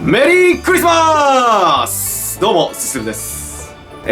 メリークリスマス。どうもすするです。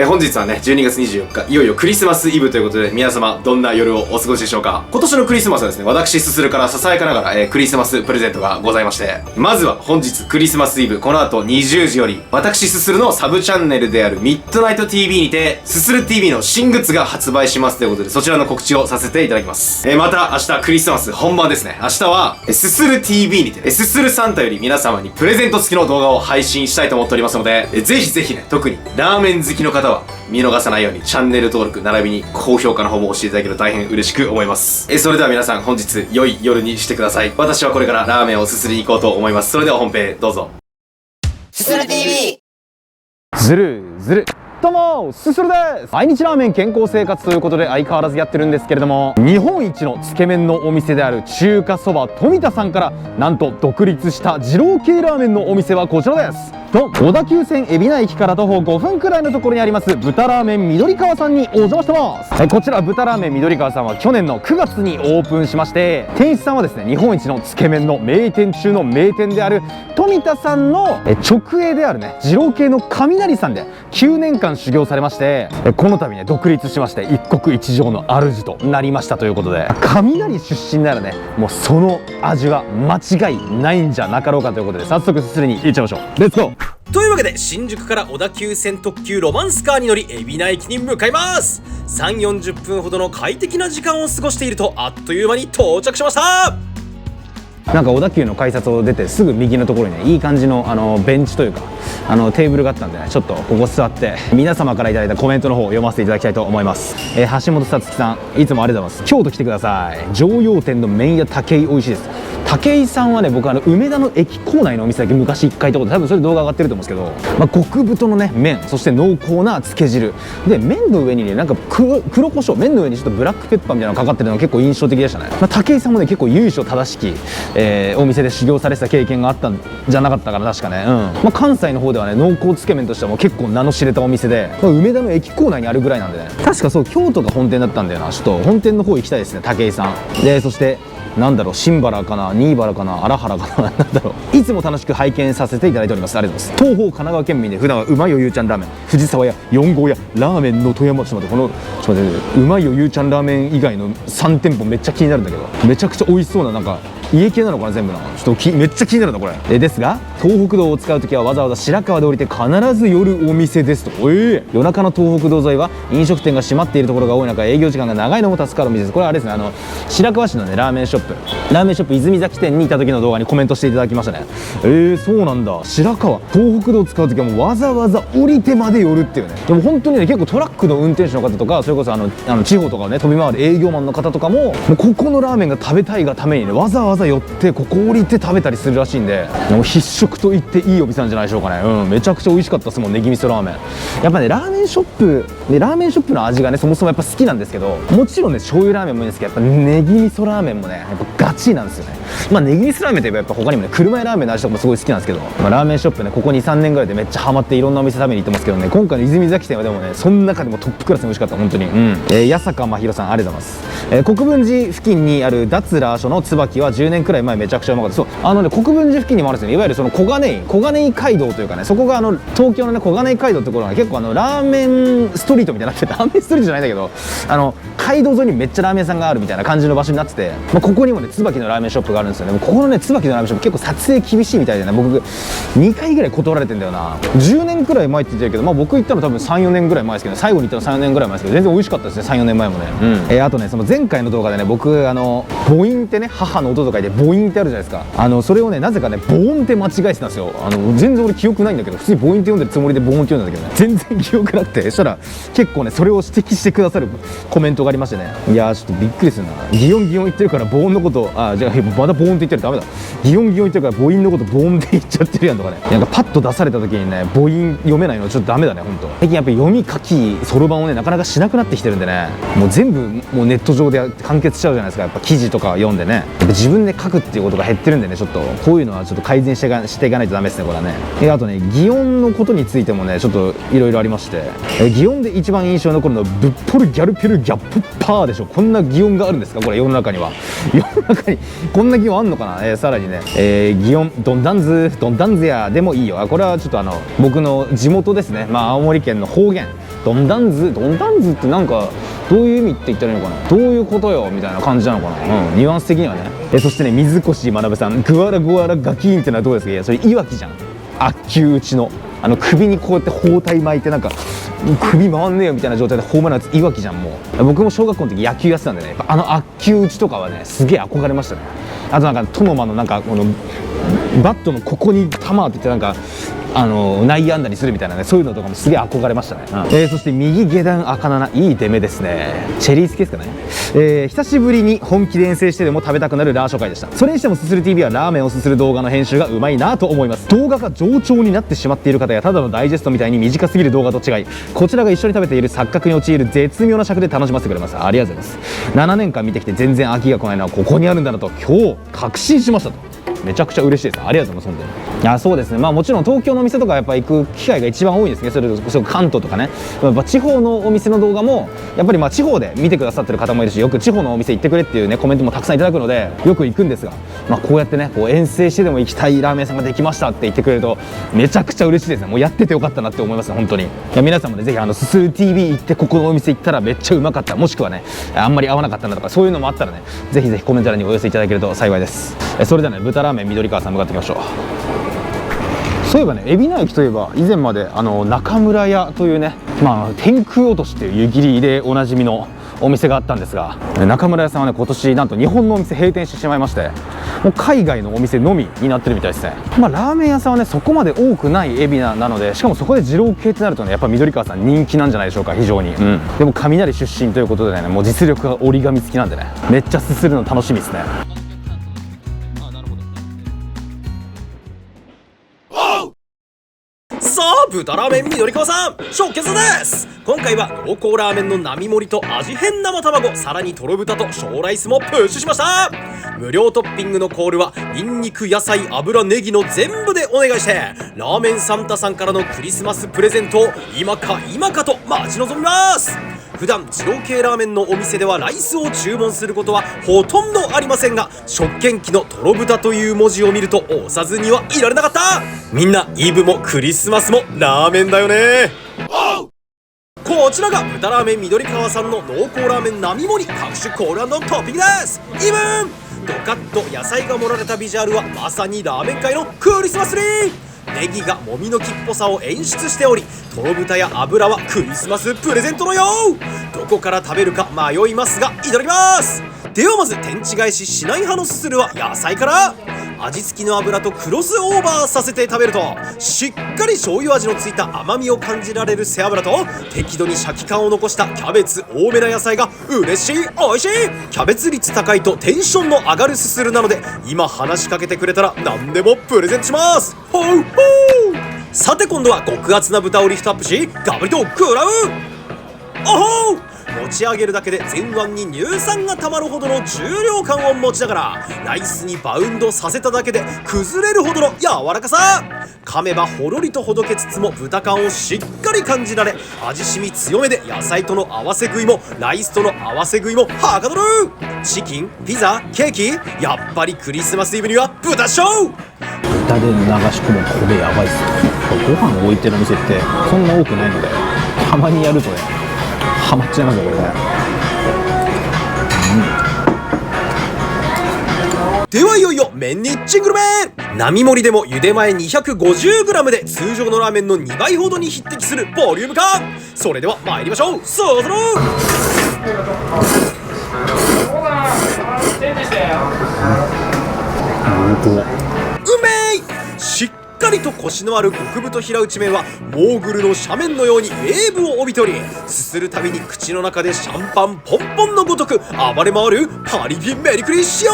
本日はね12月24日いよいよクリスマスイブということで、皆様どんな夜をお過ごしでしょうか。今年のクリスマスはですね、私すするからささやかながら、クリスマスプレゼントがございまして、まずは本日クリスマスイブこの後20時より私すするのサブチャンネルであるミッドナイト TV にてすする TV の新グッズが発売しますということで、そちらの告知をさせていただきます。また明日クリスマス本番ですね。明日はすする TV にてすするサンタより皆様にプレゼント付きの動画を配信したいと思っておりますので、ぜひぜひね、特にラーメン好きの方は見逃さないようにチャンネル登録並びに高評価の方も押していただけると大変嬉しく思います。それでは皆さん本日良い夜にしてください。私はこれからラーメンをすすりに行こうと思います。それでは本編どうぞ。すする TV。 ずるずる。どうもすするです。毎日ラーメン健康生活ということで相変わらずやってるんですけれども、日本一のつけ麺のお店である中華そば富田さんからなんと独立した二郎系ラーメンのお店はこちらです。小田急線海老名駅から徒歩5分くらいのところにあります豚ラーメン緑川さんにお邪魔してます。こちら豚ラーメン緑川さんは去年の9月にオープンしまして、店主さんはですね、日本一のつけ麺の名店中の名店である富田さんの直営であるね二郎系の雷さんで9年間修行されまして、この度ね独立しまして一国一城の主となりましたということで、雷出身ならねもうその味は間違いないんじゃなかろうかということで、早速すすりに行っちゃいましょう。レッツゴー。というわけで新宿から小田急線特急ロマンスカーに乗り海老名駅に向かいます。3、40分ほどの快適な時間を過ごしているとあっという間に到着しました。なんか小田急の改札を出てすぐ右のところにねいい感じのベンチというかテーブルがあったんでね、ちょっとここ座って皆様からいただいたコメントの方を読ませていただきたいと思います。橋本さつきさん、いつもありがとうございます。京都来てください。常陽店の麺屋武井美味しいです。武井さんはね、僕梅田の駅構内のお店だけ昔1回行ったことで、多分それ動画上がってると思うんですけど、極太のね麺、そして濃厚なつけ汁で、麺の上にねなんか黒胡椒、麺の上にちょっとブラックペッパーみたいなのがかかってるのが結構印象的でしたね。武井さんもね結構由緒正しき、お店で修行されてた経験があったんじゃなかったかな、確かね。関西の方ではね濃厚つけ麺としてはもう結構名の知れたお店で、梅田の駅構内にあるぐらいなんでね、確かそう京都が本店だったんだよな。ちょっと本店の方行きたいですね、武井さんで。そしてなんだろう、新原かな新原かな荒原かななんだろう、いつも楽しく拝見させていただいております。ありがとうございます。東方神奈川県民で普段はうまいよゆうちゃんラーメン、藤沢屋、4号屋、ラーメンの富山、ちょっと待って、ちょっと待って、うまいよゆうちゃんラーメン以外の3店舗めっちゃ気になるんだけど、めちゃくちゃ美味しそうな、なんか家系なのかな全部な。ちょっとめっちゃ気になるんだこれ。ですが東北道を使うときはわざわざ白川で降りて必ず寄るお店ですと。夜中の東北道沿いは飲食店が閉まっているところが多い中、営業時間が長いのも助かるお店です。これはあれですね、白川市のねラーメンショップ泉崎店にいた時の動画にコメントしていただきましたね。そうなんだ。白川東北道を使うときはもうわざわざ降りてまで寄るっていうね。でも本当にね結構トラックの運転手の方とか、それこそ地方とかをね飛び回る営業マンの方とかもここのラーメンが食べたいがためにねわざわざ寄ってここ降りて食べたりするらしいんで、もう必食と言っていいお店なんじゃないでしょうかね。めちゃくちゃ美味しかったですもん、ネギ味噌ラーメン。やっぱねラーメンショップの味がねそもそもやっぱ好きなんですけど、もちろんね醤油ラーメンもいいんですけど、やっぱネギ味噌ラーメンもねやっぱガチなんですよね。ネギ味噌ラーメンといえばやっぱ他にもね車屋ラーメンの味とかもすごい好きなんですけど、ラーメンショップねここ 2、3年ぐらいでめっちゃハマっていろんなお店食べに行ってますけどね、今回の泉崎店はでもねその中でもトップクラスに美味しかった本当に。八坂真弘さんありがとうございます。国分寺付近にある脱ラー所の椿は10年くらい前めちゃくちゃうまかった。そう国分寺付近にもあるんですよね。いわゆるその小金井街道というかね、そこが東京のね小金井街道ってところが結構ラーメンストリートみたいになってて、ラーメンストリートじゃないんだけど街道沿いにめっちゃラーメン屋さんがあるみたいな感じの場所になってて、ここにもね椿のラーメンショップがあるんですよね。ここのね椿のラーメンショップ結構撮影厳しいみたいでね、僕2回ぐらい断られてんだよな。10年くらい前って言ってるけど、僕行ったの多分3、4年ぐらい前ですけど、最後に行ったの3、4年ぐらい前ですけど全然美味しかったですね、3、4年前もね。あとねその前回の動画でね僕母音ってね母の音と書いて母音ってあるじゃないですか。それをねなぜかね母音って間違えてたんですよ。全然俺記憶ないんだけど、普通に母音って読んでるつもりで母音って読んだんだけどね、全然記憶なくて、そしたら結構ねそれを指摘してくださるコメントがありましてね、いやーちょっとびっくりするな。擬音言ってるから母音のことじゃあまだ母音って言ってるダメだ。擬音言ってるから母音のこと母音って言っちゃってるやんとかね、なんかパッと出された時にね母音読めないのちょっとダメだね。ほんと最近やっぱり読み書きそろばんをねなかなかしなくなってきてるんでね、もう全部もうネット上で完結しちゃうじゃないですか。やっぱ記事とか読んでね、やっぱ自分で書くっていうことが減ってるんでね、ちょっとこういうのはちょっと改善していかないとダメですねこれはね。あとね擬音のことについてもねちょっといろいろありまして、擬音で一番印象に残るのはぶっぽるギャルピルギャップパーでしょ。こんな擬音があるんですかこれ世の中には。世の中にこんな最近はあんのかな。さらにね、祇園ドンダンズやでもいいよ。これはちょっと僕の地元ですね。まあ青森県の方言。ドンダンズってなんかどういう意味って言ったらいいのかな、どういうことよみたいな感じなのかな。ニュアンス的にはね。そしてね、水越学さん、グワラグワラガキーンってのはどうですか。いやそれいわきじゃん。悪球打ちの首にこうやって包帯巻いてなんか首回んねえよみたいな状態でホームラン打ついわきじゃん。もう僕も小学校の時野球やってたんでね、やっぱ悪球打ちとかはねすげえ憧れましたね。あとなんかトノマのなんかこのバットのここに球当ててなんか内野安打にするみたいなね、そういうのとかもすげえ憧れましたね。そして右下段赤7、いい出目ですね。チェリー好きですかね。久しぶりに本気で遠征してでも食べたくなるラー初回でした。それにしてもすする TV はラーメンをすする動画の編集がうまいなと思います。動画が冗長になってしまっている方やただのダイジェストみたいに短すぎる動画と違い、こちらが一緒に食べている錯覚に陥る絶妙な尺で楽しませてくれます。ありがとうございます。7年間見てきて全然飽きが来ないのはここにあるんだなと今日確信しましたと。めちゃくちゃ嬉しいです。ありがとうございます。本当に。いやそうですね。まあもちろん東京のお店とかやっぱ行く機会が一番多いですね。それこそ関東とかね。やっぱ地方のお店の動画もやっぱりまあ地方で見てくださってる方もいるし、よく地方のお店行ってくれっていうねコメントもたくさんいただくのでよく行くんですが、まあこうやってねこう遠征してでも行きたいラーメン屋さんができましたって言ってくれるとめちゃくちゃ嬉しいですね。もうやっててよかったなって思いますね。本当に。いや皆さんもねぜひすする TV 行ってここのお店行ったらめっちゃうまかった、もしくはねあんまり合わなかったなとかそういうのもあったらねぜひぜひコメント欄にお寄せいただけると幸いです。それではね豚ラーメン緑川さん向かっていきましょう。そういえばね、海老名駅といえば以前まで中村屋というね、まあ天空落としっていう湯切りでおなじみのお店があったんですが、中村屋さんはね今年なんと日本のお店閉店してしまいまして、もう海外のお店のみになってるみたいですね。まあラーメン屋さんはねそこまで多くない海老名なので、しかもそこで二郎系ってなるとねやっぱ緑川さん人気なんじゃないでしょうか。非常に、でも雷出身ということでね、もう実力が折り紙付きなんでねめっちゃすするの楽しみですね。さあ豚ラーメン緑川さん出血です。今回は濃厚ラーメンの並盛りと味変生卵、さらにとろ豚と小ライスもプッシュしました。無料トッピングのコールはニンニク、野菜、油、ネギの全部でお願いして、ラーメンサンタさんからのクリスマスプレゼントを今かと待ち望みます。普段二郎系ラーメンのお店ではライスを注文することはほとんどありませんが、食券機のとろ豚という文字を見ると押さずにはいられなかった。みんなイブもクリスマスもラーメンだよね。こちらが豚ラーメン緑川さんの濃厚ラーメン並盛り各種コール&トッピングです。イブンドカッと野菜が盛られたビジュアルはまさにラーメン界のクリスマスツリー。ネギがもみの木っぽさを演出しており、とろ豚や油はクリスマスプレゼントのよう。どこから食べるか迷いますがいただきます。ではまず天地返ししない派のすするは野菜から。味付きの油とクロスオーバーさせて食べるとしっかり醤油味のついた甘みを感じられる背脂と、適度にシャキ感を残したキャベツ多めな野菜が嬉しい美味しい。キャベツ率高いとテンションの上がるすするなので、今話しかけてくれたら何でもプレゼントします。ほうほう。さて今度は極厚な豚をリフトアップしガブリと食らう。おほう。持ち上げるだけで前腕に乳酸がたまるほどの重量感を持ちながら、ライスにバウンドさせただけで崩れるほどの柔らかさ。噛めばほろりとほどけつつも豚感をしっかり感じられ、味しみ強めで野菜との合わせ食いもライスとの合わせ食いもはかどる。チキン、ピザ、ケーキ、やっぱりクリスマスイブには豚ショー。豚で流し込むこれやばいっすね。ご飯を置いてるお店ってそんな多くないので、たまにやるとねハマっちゃいますよこれね。ではいよいよ麺にチングルメン。並盛りでも茹で前 250g で通常のラーメンの2倍ほどに匹敵するボリューム感。それでは参りましょう。そうぞろうめい。しっかりとコシのある極太平打ち麺はモーグルの斜面のようにウェーブを帯びており、すするたびに口の中でシャンパンポンポンのごとく暴れ回るパリピメリクリ仕様。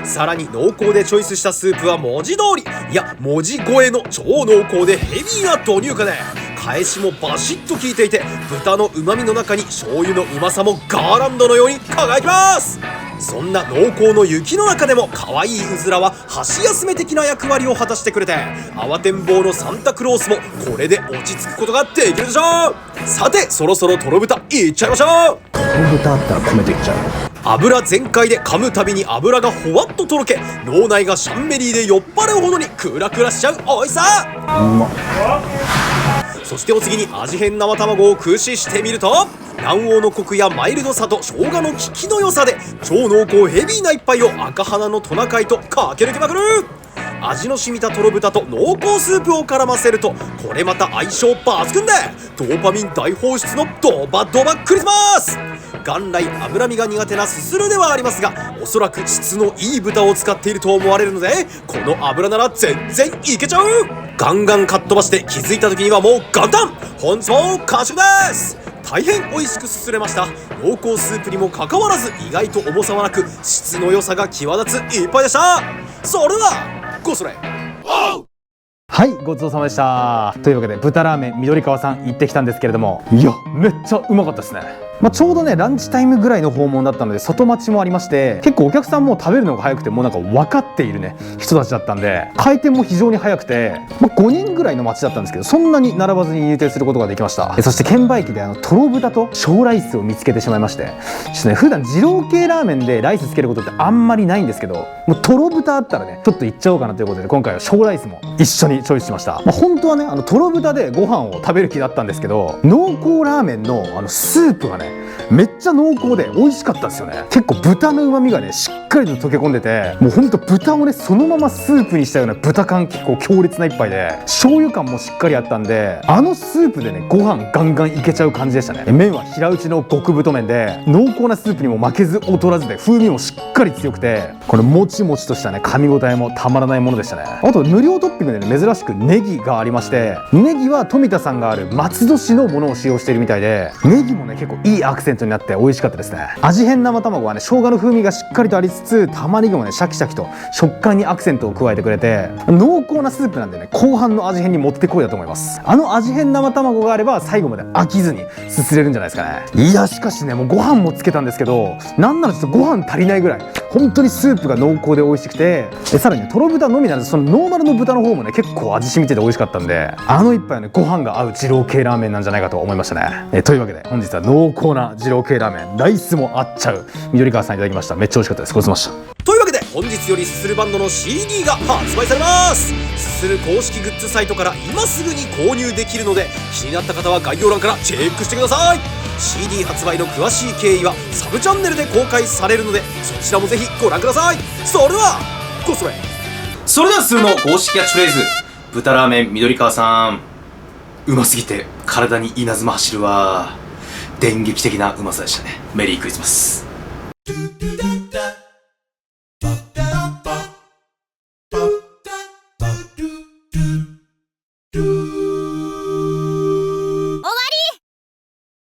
さらに濃厚でチョイスしたスープは文字通り、いや文字超えの超濃厚でヘビーな導入化で、返しもバシッと効いていて、豚の旨味の中に醤油のうまさもガーランドのように輝きます。そんな濃厚の雪の中でも可愛いうずらは箸休め的な役割を果たしてくれて、慌てんぼうのサンタクロースもこれで落ち着くことができるでしょう。さてそろそろとろ豚いっちゃいましょう。とろ豚あったら米できちゃう。油全開で噛むたびに油がほわっととろけ、脳内がシャンメリーで酔っ払うほどにクラクラしちゃう美味しさ。そしてお次に味変生卵を駆使してみると、卵黄のコクやマイルドさと生姜の効きの良さで超濃厚ヘビーな一杯を赤鼻のトナカイと駆け抜けまくる。味の染みたとろ豚と濃厚スープを絡ませると、これまた相性抜群でドーパミン大放出のドバドバクリスマス。元来脂身が苦手なすするではありますが、おそらく質のいい豚を使っていると思われるので、この油なら全然いけちゃう。ガンガンかっ飛ばして気づいた時にはもう元旦。本日も完食です。大変美味しくすすれました。濃厚スープにもかかわらず意外と重さはなく、質の良さが際立つ一杯でした。それではごそれ。はい、ごちそうさまでした。というわけで豚ラーメン緑川さん行ってきたんですけれども、いやめっちゃうまかったですね。ちょうどねランチタイムぐらいの訪問だったので、外待ちもありまして、結構お客さんも食べるのが早くて、もうなんか分かっているね人たちだったんで、開店も非常に早くて、5人ぐらいの待ちだったんですけど、そんなに並ばずに入店することができました。そして券売機でとろ豚と小ライスを見つけてしまいまして、ちょっとね普段二郎系ラーメンでライスつけることってあんまりないんですけど、もうとろ豚あったらねちょっといっちゃおうかなということで、今回は小ライスも一緒にチョイスしました。本当はねとろ豚でご飯を食べる気だったんですけど、濃厚ラーメンのスープがねめっちゃ濃厚で美味しかったですよね。結構豚の旨味がねしっかりと溶け込んでて、もうほんと豚をねそのままスープにしたような豚感、結構強烈な一杯で、醤油感もしっかりあったんで、スープでねご飯ガンガンいけちゃう感じでしたね。麺は平打ちの極太麺で、濃厚なスープにも負けず劣らずで、風味もしっかり強くて、このもちもちとしたね噛み応えもたまらないものでしたね。あと無料トッピングでね珍しくネギがありまして、ネギは富田さんがある松戸市のものを使用しているみたいで、ネギもね結構いいアクセントになって美味しかったですね。味変生卵はね生姜の風味がしっかりとありつつ、玉ねぎもねシャキシャキと食感にアクセントを加えてくれて、濃厚なスープなんでね後半の味変にもってこいだと思います。味変生卵があれば最後まで飽きずにすすれるんじゃないですかね。いやしかしねもうご飯もつけたんですけど、なんならちょっとご飯足りないぐらい本当にスープが濃厚で美味しくて、さらにねとろ豚のみならずそのノーマルの豚の方もね結構味染みてて美味しかったんで、一杯はねご飯が合う二郎系ラーメンなんじゃないかと思いましたね。というわけで本日は濃厚な二郎系ラーメン、ライスも合っちゃう緑川さんいただきました。めっちゃ美味しかったです。ごちそうさまでした。というわけで本日よりすするバンドの CD が発売されます。すする公式グッズサイトから今すぐに購入できるので、気になった方は概要欄からチェックしてください。 CD 発売の詳しい経緯はサブチャンネルで公開されるので、そちらもぜひご覧ください。それではごそれ。それではすするの公式キャッチフレーズ、豚ラーメン緑川さん、うますぎて体に稲妻走るわ。電撃的なうまさでしたね。メリークリスマス。